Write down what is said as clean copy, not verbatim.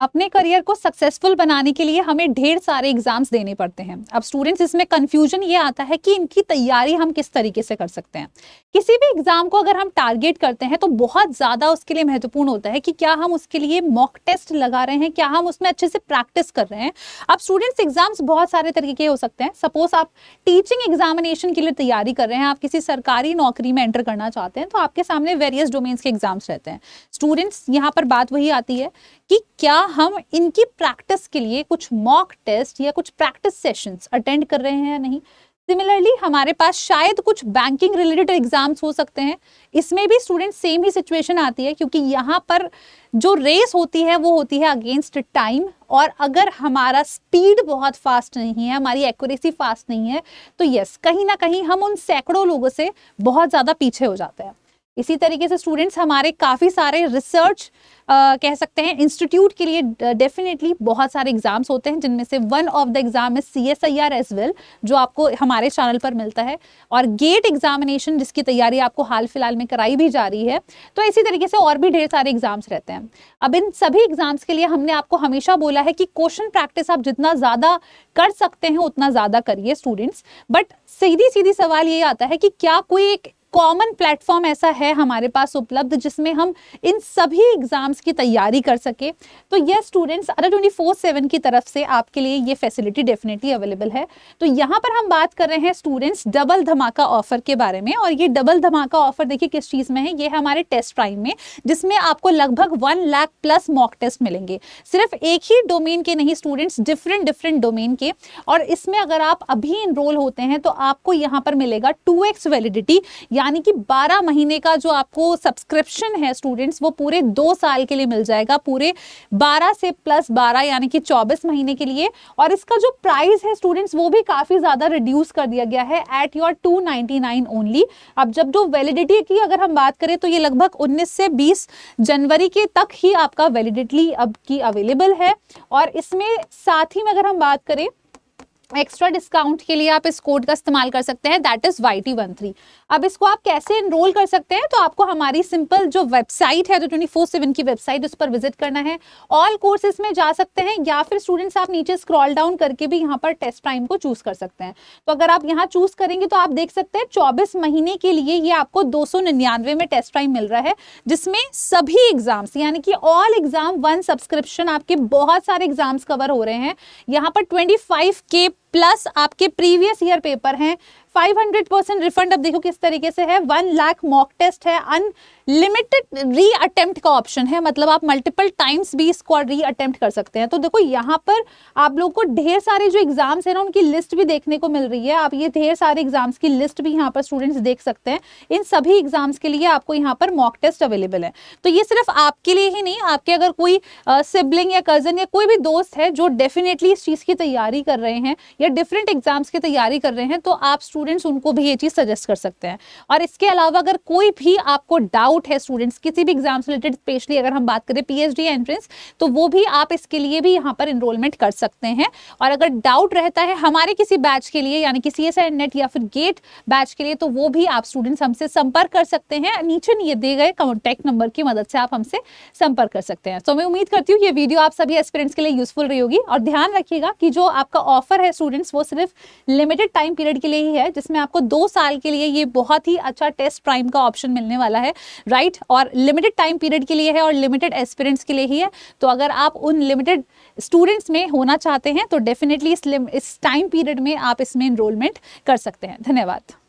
अपने करियर को सक्सेसफुल बनाने के लिए हमें ढेर सारे एग्जाम्स देने पड़ते हैं। अब स्टूडेंट्स, इसमें कंफ्यूजन ये आता है कि इनकी तैयारी हम किस तरीके से कर सकते हैं। किसी भी एग्जाम को अगर हम टारगेट करते हैं तो बहुत ज़्यादा उसके लिए महत्वपूर्ण होता है कि क्या हम उसके लिए मॉक टेस्ट लगा रहे हैं, क्या हम उसमें अच्छे से प्रैक्टिस कर रहे हैं। अब स्टूडेंट्स, एग्जाम्स बहुत सारे तरीके के हो सकते हैं। सपोज आप टीचिंग एग्जामिनेशन के लिए तैयारी कर रहे हैं, आप किसी सरकारी नौकरी में एंटर करना चाहते हैं, तो आपके सामने वेरियस डोमेन्स के एग्जाम्स रहते हैं। स्टूडेंट्स, यहाँ पर बात वही आती है कि क्या हम इनकी प्रैक्टिस के लिए कुछ मॉक टेस्ट या कुछ प्रैक्टिस सेशंस अटेंड कर रहे हैं या नहीं। सिमिलरली हमारे पास शायद कुछ बैंकिंग रिलेटेड एग्जाम्स हो सकते हैं। इसमें भी स्टूडेंट सेम ही सिचुएशन आती है, क्योंकि यहाँ पर जो रेस होती है वो होती है अगेंस्ट टाइम, और अगर हमारा स्पीड बहुत फास्ट नहीं है, हमारी एक्यूरेसी फास्ट नहीं है, तो यस, कहीं ना कहीं हम उन सैकड़ों लोगों से बहुत ज़्यादा पीछे हो जाते हैं। इसी तरीके से स्टूडेंट्स, हमारे काफ़ी सारे रिसर्च कह सकते हैं इंस्टीट्यूट के लिए डेफिनेटली बहुत सारे एग्जाम्स होते हैं, जिनमें से वन ऑफ द एग्जाम है CSIR एज वेल, जो आपको हमारे चैनल पर मिलता है, और गेट एग्जामिनेशन जिसकी तैयारी आपको हाल फिलहाल में कराई भी जा रही है। तो इसी तरीके से और भी ढेर सारे एग्जाम्स रहते हैं। अब इन सभी एग्जाम्स के लिए हमने आपको हमेशा बोला है कि क्वेश्चन प्रैक्टिस आप जितना ज़्यादा कर सकते हैं उतना ज़्यादा करिए स्टूडेंट्स। बट सीधी सीधी सवाल ये आता है कि क्या कोई एक कॉमन प्लेटफॉर्म ऐसा है हमारे पास उपलब्ध जिसमें हम इन सभी एग्जाम्स की तैयारी कर सके। तो यस स्टूडेंट्स, अडा 24/7 की तरफ से आपके लिए ये फैसिलिटी डेफिनेटली अवेलेबल है। तो यहाँ पर हम बात कर रहे हैं स्टूडेंट्स डबल धमाका ऑफर के बारे में, और ये डबल धमाका ऑफर देखिए किस चीज़ में है। ये है हमारे टेस्ट प्राइम में, जिसमें आपको लगभग 1 लाख प्लस मॉक टेस्ट मिलेंगे। सिर्फ एक ही डोमेन के नहीं स्टूडेंट्स, डिफरेंट डोमेन के। और इसमें अगर आप अभी इनरोल होते हैं तो आपको यहाँ पर मिलेगा 2x वैलिडिटी, यानी कि 12 महीने का जो आपको सब्सक्रिप्शन है स्टूडेंट्स, वो पूरे 2 साल के लिए मिल जाएगा, पूरे 12 से प्लस 12 यानी कि 24 महीने के लिए। और इसका जो प्राइस है स्टूडेंट्स, वो भी काफी ज्यादा रिड्यूस कर दिया गया है, एट योर 299 ओनली। अब जब जो वैलिडिटी की अगर हम बात करें तो ये लगभग 19 से 20 जनवरी के तक ही आपका वैलिडिटी अब की अवेलेबल है। और इसमें साथ ही में अगर हम बात करें एक्स्ट्रा डिस्काउंट के लिए आप इस कोड का इस्तेमाल कर सकते हैं, दैट इज YT13। अब इसको आप कैसे एनरोल कर सकते हैं, तो आपको हमारी सिंपल जो वेबसाइट है, जो 24/7 की वेबसाइट, उस पर विजिट करना है। ऑल कोर्सेज में जा सकते हैं, या फिर स्टूडेंट्स आप नीचे स्क्रॉल डाउन करके भी यहाँ पर टेस्ट प्राइम को चूज कर सकते हैं। तो अगर आप यहाँ चूज करेंगे तो आप देख सकते हैं 24 महीने के लिए ये आपको 299 में टेस्ट प्राइम मिल रहा है, जिसमें सभी एग्जाम्स यानी कि ऑल एग्जाम 1 सब्सक्रिप्शन, आपके बहुत सारे एग्जाम्स कवर हो रहे हैं। यहाँ पर 25K प्लस आपके प्रीवियस ईयर पेपर हैं, 500% रिफंड। अब देखो किस तरीके से है, 1 लाख मॉक टेस्ट है, अनलिमिटेड री अटेम्प्ट का ऑप्शन है, मतलब आप मल्टीपल टाइम्स भी इसको री अटेम्प्ट कर सकते हैं। तो देखो यहाँ पर आप लोगों को ढेर सारे जो एग्जाम्स हैं ना, उनकी लिस्ट भी देखने को मिल रही है। आप ये ढेर सारे एग्जाम्स की लिस्ट भी यहाँ पर स्टूडेंट्स देख सकते हैं। इन सभी एग्जाम्स के लिए आपको यहाँ पर मॉक टेस्ट अवेलेबल है। तो ये सिर्फ आपके लिए ही नहीं, आपके अगर कोई सिबलिंग या कजन या कोई भी दोस्त है जो डेफिनेटली इस चीज़ की तैयारी कर रहे हैं या डिफरेंट एग्जाम्स की तैयारी कर रहे हैं, तो आप स्टूडेंट्स उनको भी ये चीज़ सजेस्ट कर सकते हैं। और इसके अलावा अगर कोई भी आपको डाउट है स्टूडेंट्स किसी भी एग्जाम से रिलेटेड, स्पेशली अगर हम बात करें PhD एंट्रेंस, तो वो भी आप इसके लिए भी यहाँ पर इनरोलमेंट कर सकते हैं। और अगर डाउट रहता है हमारे किसी बैच के लिए, यानी कि CSIR नेट या फिर गेट बैच के लिए, तो वो भी आप स्टूडेंट्स हमसे संपर्क कर सकते हैं। नीचे ये दिए गए कॉन्टैक्ट नंबर की मदद से आप हमसे संपर्क कर सकते हैं। तो मैं उम्मीद करती हूँ ये वीडियो आप सभी एस्पिरेंट्स के लिए यूजफुल रही होगी। और ध्यान रखिएगा कि जो आपका ऑफर है स्टूडेंट्स, वो सिर्फ लिमिटेड टाइम पीरियड के लिए ही है, जिसमें आपको 2 साल के लिए ये बहुत ही अच्छा टेस्ट प्राइम का ऑप्शन मिलने वाला है, राइट। और लिमिटेड टाइम पीरियड के लिए है और लिमिटेड एस्पिरेंट्स के लिए ही है। तो अगर आप उन लिमिटेड स्टूडेंट्स में होना चाहते हैं तो डेफिनेटली इस टाइम पीरियड में आप इसमें एनरोलमेंट कर सकते हैं। धन्यवाद।